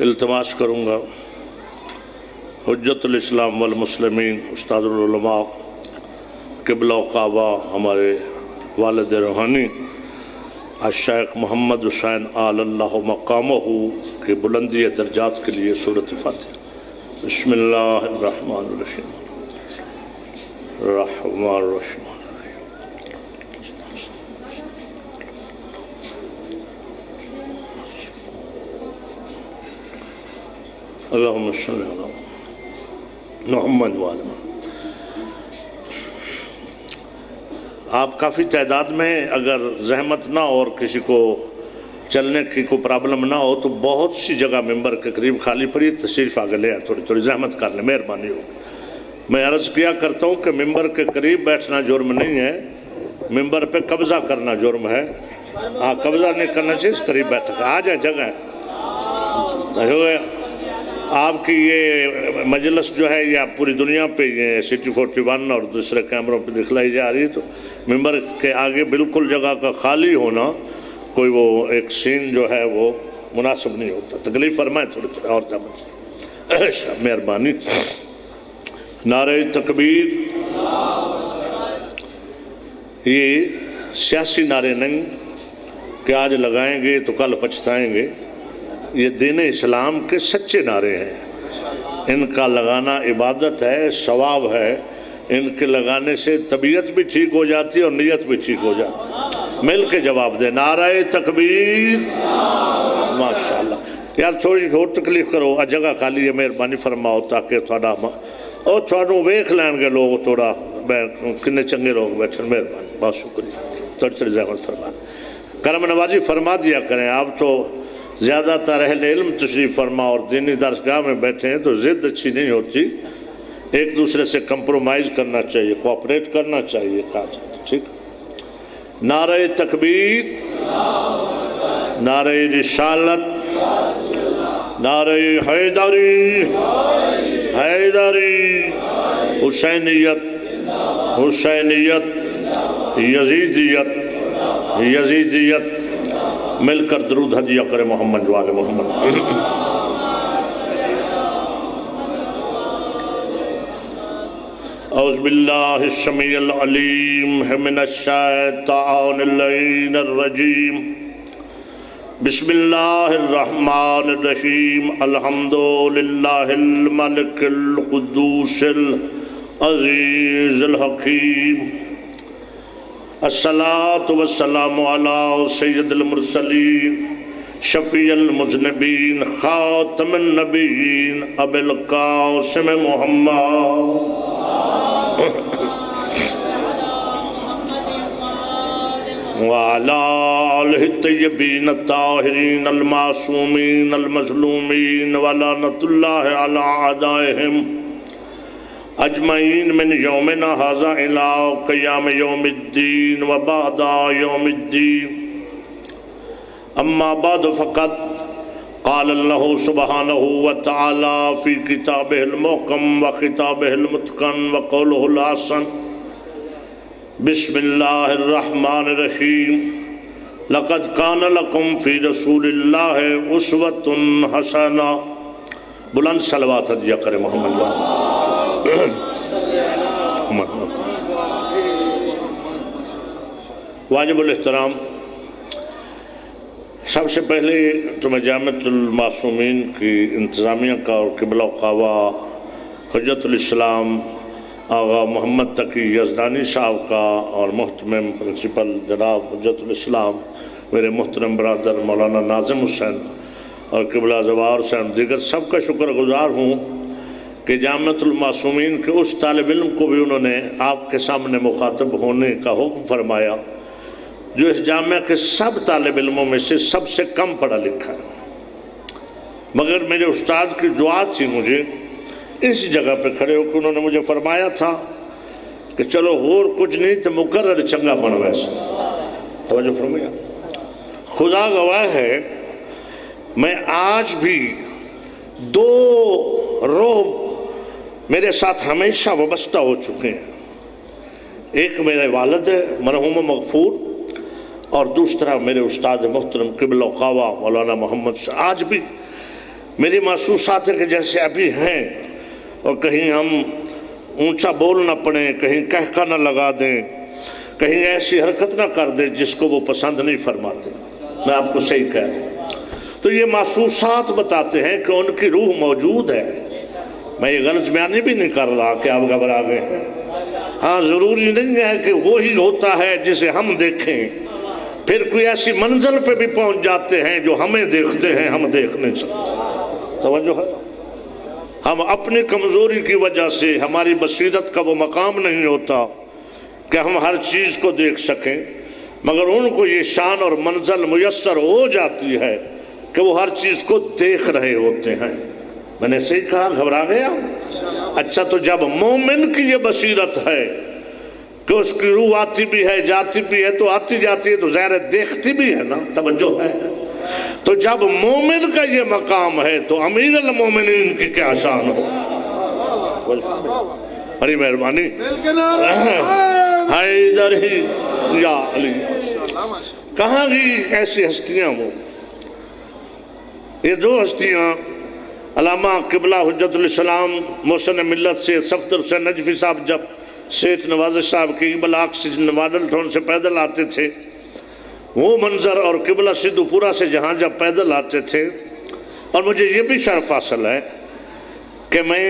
التماس کروں گا حجت الاسلام والمسلمین استاد العلماء قبلہ و کعبہ ہمارے والد روحانی الشیخ محمد حسین آل اللہ مقامہ کے بلندی درجات کے لیے سورۃ فاتحہ۔ بسم اللہ الرحمن الرحیم الرحمن الرحیم اللہم صلی علی محمد وعلی محمد۔ آپ کافی تعداد میں ہیں، اگر زحمت نہ ہو اور کسی کو چلنے کی کوئی پرابلم نہ ہو تو بہت سی جگہ ممبر کے قریب خالی پڑی، تشریف آگے لے آئیں، تھوڑی زحمت کر لیں، مہربانی ہو۔ میں عرض کیا کرتا ہوں کہ ممبر کے قریب بیٹھنا جرم نہیں ہے، ممبر پہ قبضہ کرنا جرم ہے۔ قبضہ نہیں کرنا چاہیے، اس قریب بیٹھ آ جائیں، جگہ ہے۔ آپ کی یہ مجلس جو ہے یہ پوری دنیا پہ یہ سٹی 41 اور دوسرے کیمروں پہ دکھلائی جا رہی ہے، تو ممبر کے آگے بالکل جگہ کا خالی ہونا کوئی وہ ایک سین جو ہے وہ مناسب نہیں ہوتا۔ تکلیف فرمائیں تھوڑی اور جامت مہربانی۔ نعرہ تکبیر، یہ سیاسی نعرے نہیں کہ آج لگائیں گے تو کل پچھتائیں گے، یہ دین اسلام کے سچے نعرے ہیں۔ ان کا لگانا عبادت ہے، ثواب ہے، ان کے لگانے سے طبیعت بھی ٹھیک ہو جاتی ہے اور نیت بھی ٹھیک ہو جاتی۔ مل کے جواب دیں، نعرہ تکبیر، ماشاءاللہ۔ یار تھوڑی اور تکلیف کرو، جگہ خالی ہے، مہربانی فرماؤ تاکہ تھوڑا اور تھوڑوں ویکھ لین گے لوگ، تھوڑا کنے چنگے لوگ بیٹھے، مہربانی، بہت شکریہ، تھوڑی زحمت فرما کرم نوازی فرما دیا کریں۔ آپ تو زیادہ تر اہل علم تشریف فرما اور دینی درسگاہ میں بیٹھے ہیں تو ضد اچھی نہیں ہوتی، ایک دوسرے سے کمپرومائز کرنا چاہیے، کوآپریٹ کرنا چاہیے، کہا جاتا ہے، ٹھیک۔ نعرہ تکبیر، نعرہ رسالت، نعرہ حیدری، حیدری، حسینیت، حسینیت، یزیدیت، یزیدیت، مل کر درود ہدیہ کرے محمد والے محمد۔ اعوذ باللہ السمیع العلیم من الشیطان اللعین الرجیم، بسم اللہ الرحمن الرحیم، الحمدللہ الملک القدوس العزیز الحکیم، الصلاة والسلام علی سید المرسلین شفیع المذنبین خاتم النبیین ابی القاسم محمد وعلی آلہ الطیبین الطاہرین المعصومین المظلومین ولعنۃ اللہ علی اعدائہم اجمعین من یومنا ھذا الی قیام یوم الدین و بعد یوم الدین، اما بعد فقط قال اللہ سبحانہ وتعالی فی کتابہ المحکم و خطابہ المتقن و قولہ الحسن، بسم اللہ الرحمن الرحیم، لقد کان لکم فی رسول اللہ اسوۃ حسنہ۔ بلند صلوات ہدیہ کرے محمد والے واجب الاحترام۔ سب سے پہلے تو میں جامعۃ المعصومین کی انتظامیہ کا اور قبلہ و کعبہ حجت الاسلام آغا محمد تقی یزدانی صاحب کا اور محترم پرنسپل جناب حجت الاسلام میرے محترم برادر مولانا ناظم حسین اور قبلہ زوار حسین دیگر سب کا شکر گزار ہوں کہ جامعۃ المعصومین کے اس طالب علم کو بھی انہوں نے آپ کے سامنے مخاطب ہونے کا حکم فرمایا جو اس جامعہ کے سب طالب علموں میں سے سب سے کم پڑھا لکھا ہے، مگر میرے استاد کی دعا تھی مجھے اس جگہ پہ کھڑے ہو کے انہوں نے مجھے فرمایا تھا کہ چلو اور کچھ نہیں تو مقرر چنگا بن ویسے، توجہ فرمایا۔ خدا گواہ ہے میں آج بھی دو روح میرے ساتھ ہمیشہ وابستہ ہو چکے ہیں، ایک میرے والد مرحوم مغفور اور دوسرا میرے استاد محترم قبلہ و کعبہ مولانا محمد۔ آج بھی میری محسوسات ہے کہ جیسے ابھی ہیں، اور کہیں ہم اونچا بول نہ پڑیں، کہیں کہکا نہ لگا دیں، کہیں ایسی حرکت نہ کر دیں جس کو وہ پسند نہیں فرماتے۔ میں آپ کو صحیح کہہ رہا ہوں۔ تو یہ محسوسات بتاتے ہیں کہ ان کی روح موجود ہے۔ میں یہ غلط بیانی بھی نہیں کر رہا کہ آپ گھبرا گئے ہیں۔ ہاں، ضروری نہیں ہے کہ وہی ہوتا ہے جسے ہم دیکھیں، پھر کوئی ایسی منزل پہ بھی پہنچ جاتے ہیں جو ہمیں دیکھتے ہیں، ہم دیکھ نہیں سکتے۔ توجہ ہے؟ ہم اپنی کمزوری کی وجہ سے، ہماری بصیرت کا وہ مقام نہیں ہوتا کہ ہم ہر چیز کو دیکھ سکیں، مگر ان کو یہ شان اور منزل میسر ہو جاتی ہے کہ وہ ہر چیز کو دیکھ رہے ہوتے ہیں۔ میں نے صحیح کہا؟ گھبرا گیا؟ اچھا، تو جب مومن کی یہ بصیرت ہے کہ اس کی روح آتی بھی ہے جاتی بھی ہے، تو آتی جاتی ہے تو ظاہر ہے دیکھتی بھی ہے نا، توجہ ہے؟ تو جب مومن کا یہ مقام ہے تو امیر المومنین کی کیا شان ہو؟ بڑی مہربانی۔ حیدر ہی یا علی، کہاں گئی ایسی ہستیاں وہ؟ یہ دو ہستیاں علامہ قبلہ حجت الاسلام محسن ملت سے صفدر حسین نجفی صاحب جب سیٹھ نوازش صاحب کے بلاک سے ماڈل ٹاؤن سے پیدل آتے تھے، وہ منظر، اور قبلہ سدھو پورہ سے جہاں جب پیدل آتے تھے، اور مجھے یہ بھی شرف حاصل ہے کہ میں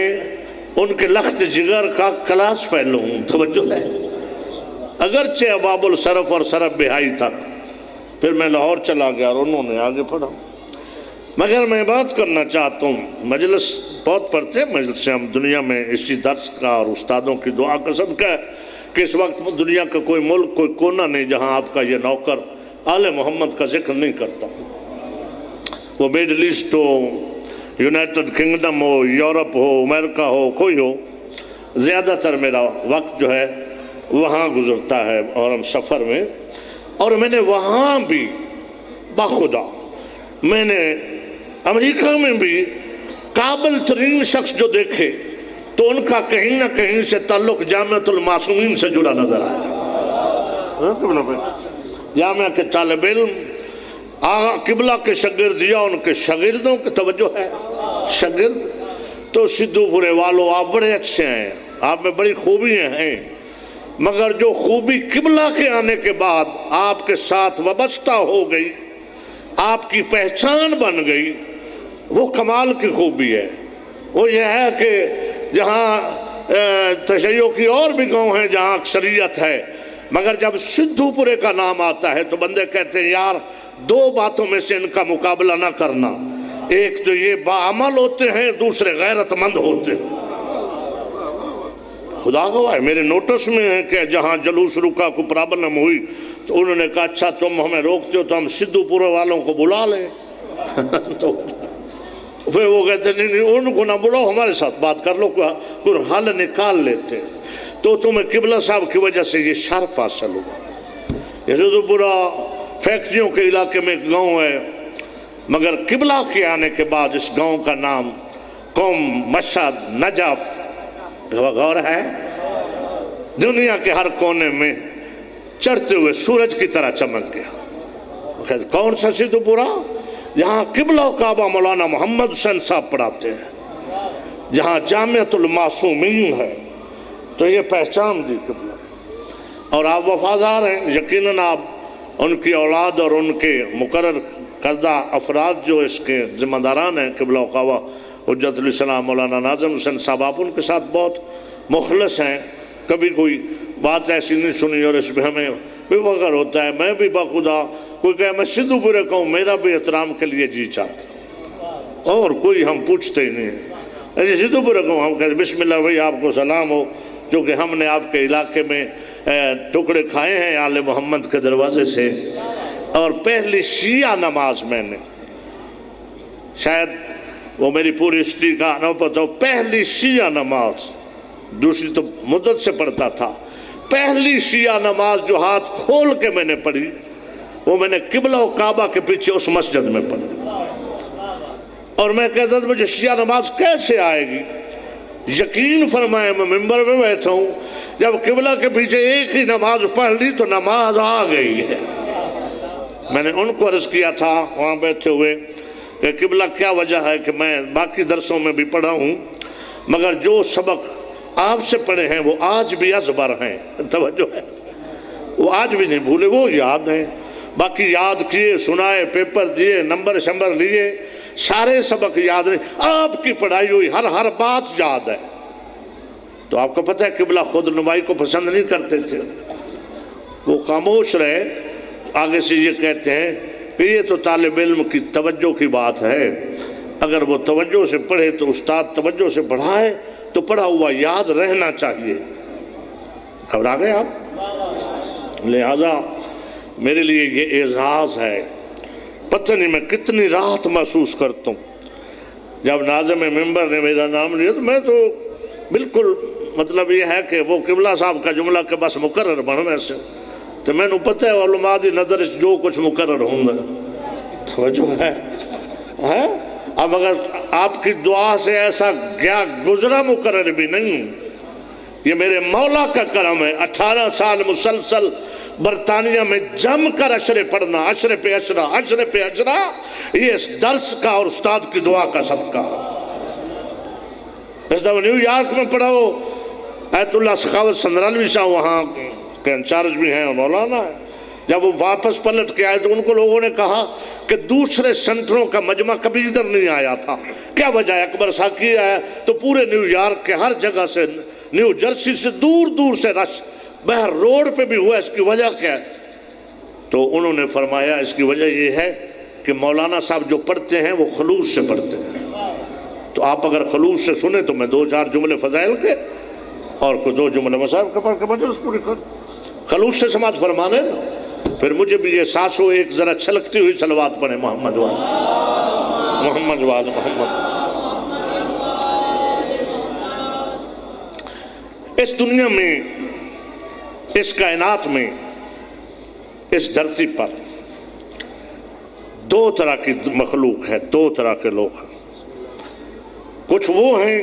ان کے لخت جگر کا کلاس فیلو ہوں۔ توجہ ہے؟ اگرچہ اباب الصرف اور صرف بہائی تھا، پھر میں لاہور چلا گیا اور انہوں نے آگے پڑھا۔ مگر میں بات کرنا چاہتا ہوں، مجلس بہت پڑھتے ہیں، مجلس سے ہم دنیا میں اسی درس کا اور استادوں کی دعا کا صدقہ ہے کہ اس وقت دنیا کا کوئی ملک، کوئی کونا نہیں جہاں آپ کا یہ نوکر آل محمد کا ذکر نہیں کرتا۔ وہ میڈل ایسٹ ہو، یونائٹڈ کنگڈم ہو، یورپ ہو، امریکہ ہو، کوئی ہو، زیادہ تر میرا وقت جو ہے وہاں گزرتا ہے اور ہم سفر میں، اور میں نے وہاں بھی بخدا، میں نے امریکہ میں بھی قابل ترین شخص جو دیکھے تو ان کا کہیں نہ کہیں سے تعلق جامعۃ المعصومین سے جڑا نظر آیا۔ جامعہ کے طالب علم، آغا قبلہ کے شاگرد یا ان کے شاگردوں کی توجہ ہے، شاگرد تو سدھو پورے والوں آپ بڑے اچھے ہیں، آپ میں بڑی خوبیاں ہیں، مگر جو خوبی قبلہ کے آنے کے بعد آپ کے ساتھ وابستہ ہو گئی، آپ کی پہچان بن گئی، وہ کمال کی خوبی ہے۔ وہ یہ ہے کہ جہاں تشیع کی اور بھی گاؤں ہیں جہاں اکثریت ہے، مگر جب سدھو پورے کا نام آتا ہے تو بندے کہتے ہیں یار دو باتوں میں سے ان کا مقابلہ نہ کرنا، ایک تو یہ باعمل ہوتے ہیں، دوسرے غیرت مند ہوتے ہیں۔ خدا گواہ ہے، میرے نوٹس میں ہے کہ جہاں جلوس رکا کو پرابلم ہوئی تو انہوں نے کہا اچھا تم ہمیں روکتے ہو تو ہم سدھو پورے والوں کو بلا لیں۔ تو پھر وہ کہتے نہیں ان کو نہ بلاؤ، ہمارے ساتھ بات کر لو، کوئی حل نکال لیتے۔ تو تمہیں قبلہ صاحب کی وجہ سے یہ شرف حاصل ہوا۔ یہ سدھو پورہ فیکٹریوں کے علاقے میں ایک گاؤں ہے، مگر قبلہ کے آنے کے بعد اس گاؤں کا نام قوم، مشہد، نجف، غور ہے، دنیا کے ہر کونے میں چڑھتے ہوئے سورج کی طرح چمک گیا۔ کون سا سدھو پورہ؟ جہاں قبلہ و کعبہ مولانا محمد حسین صاحب پڑھاتے ہیں، جہاں جامعۃ المعصومین ہے، تو یہ پہچان دی قبلہ۔ اور آپ وفادار ہیں، یقیناً آپ ان کی اولاد اور ان کے مقرر کردہ افراد جو اس کے ذمہ داران ہیں، قبلہ و کعبہ حجت الاسلام مولانا ناظم حسین صاحب، آپ ان کے ساتھ بہت مخلص ہیں، کبھی کوئی بات ایسی نہیں سنی اور اس میں ہمیں بھی فخر ہوتا ہے۔ میں بھی بخدا کوئی کہے میں سدھو پورے کا ہوں، میرا بھی احترام کے لیے جی چاہتا، اور کوئی ہم پوچھتے ہی نہیں ہیں۔ ایسے سدھو پورے کا ہوں، ہم کہتے بسم اللہ بھائی آپ کو سلام ہو، کیونکہ ہم نے آپ کے علاقے میں ٹکڑے کھائے ہیں آل محمد کے دروازے سے۔ اور پہلی شیعہ نماز میں نے، شاید وہ میری پوری ہسٹری کا نہ پتہ ہو، پہلی شیعہ نماز، دوسری تو مدت سے پڑھتا تھا، پہلی شیعہ نماز جو ہاتھ کھول کے میں نے پڑھی وہ میں نے قبلہ و کعبہ کے پیچھے اس مسجد میں پڑھی۔ اور میں کہتا تھا مجھے شیعہ نماز کیسے آئے گی؟ یقین فرمائے میں ممبر میں بیٹھا ہوں، جب قبلہ کے پیچھے ایک ہی نماز پڑھ لی تو نماز آ گئی ہے۔ میں نے ان کو عرض کیا تھا وہاں بیٹھے ہوئے کہ قبلہ کیا وجہ ہے کہ میں باقی درسوں میں بھی پڑھا ہوں، مگر جو سبق آپ سے پڑھے ہیں وہ آج بھی ازبر ہیں، توجہ ہے، وہ آج بھی نہیں بھولے، وہ یاد ہیں، باقی یاد کیے، سنائے، پیپر دیے، نمبر شمبر لیے، سارے سبق یاد نہیں، آپ کی پڑھائی ہوئی ہر بات یاد ہے۔ تو آپ کو پتہ ہے قبلہ خود نمائی کو پسند نہیں کرتے تھے، وہ خاموش رہے، آگے سے یہ کہتے ہیں کہ یہ تو طالب علم کی توجہ کی بات ہے، اگر وہ توجہ سے پڑھے تو استاد توجہ سے پڑھائے تو پڑھا ہوا یاد رہنا چاہیے۔ گھبرا گئے آپ؟ لہذا میرے لیے یہ اعزاز ہے، پتہ نہیں میں کتنی راحت محسوس کرتا ہوں جب ناظم ممبر نے میرا نام لیا، تو میں تو بالکل مطلب یہ ہے کہ وہ قبلہ صاحب کا جملہ کہ بس مقرر بن ویسے تو میں نے پتہ ہے علماء دی نظر جو کچھ مقرر ہوں گا، توجہ ہے۔ اب اگر آپ کی دعا سے ایسا گیا گزرا مقرر بھی نہیں، یہ میرے مولا کا کرم ہے۔ 18 سال مسلسل برطانیہ میں جم کر عشرے پڑھنا، عشرے پہ عشرہ، عشرے پہ عشرہ، یہ اس درس کا اور استاد کی دعا کا صدقہ۔ اس دفعہ نیو یارک میں پڑھا ہو، ایت اللہ سخاوت سندرالوی صاحب وہاں کے انچارج بھی ہیں اور مولانا ہے، جب وہ واپس پلٹ کے آئے تو ان کو لوگوں نے کہا کہ دوسرے سنٹروں کا مجمع کبھی ادھر نہیں آیا تھا، کیا وجہ ہے؟ اکبر ساکی آیا تو پورے نیو یارک کے ہر جگہ سے، نیو جرسی سے دور دور سے رش بہر روڈ پہ بھی ہوا، اس کی وجہ کیا ہے؟ تو انہوں نے فرمایا اس کی وجہ یہ ہے کہ مولانا صاحب جو پڑھتے ہیں وہ خلوص سے پڑھتے ہیں، تو آپ اگر خلوص سے سنیں تو میں 2-4 جملے فضائل کے اور کوئی 2 جملے مصائب کے پڑھ کے مجلس پوری کر، خلوص سے سماعت فرمانے نا، پھر مجھے بھی یہ ساسو ایک ذرا چھلکتی ہوئی صلوات پڑھیں، محمد وال محمد وال محمد۔ اس دنیا میں، اس کائنات میں، اس دھرتی پر 2 طرح کی مخلوق ہے، 2 طرح کے لوگ ہیں۔ کچھ وہ ہیں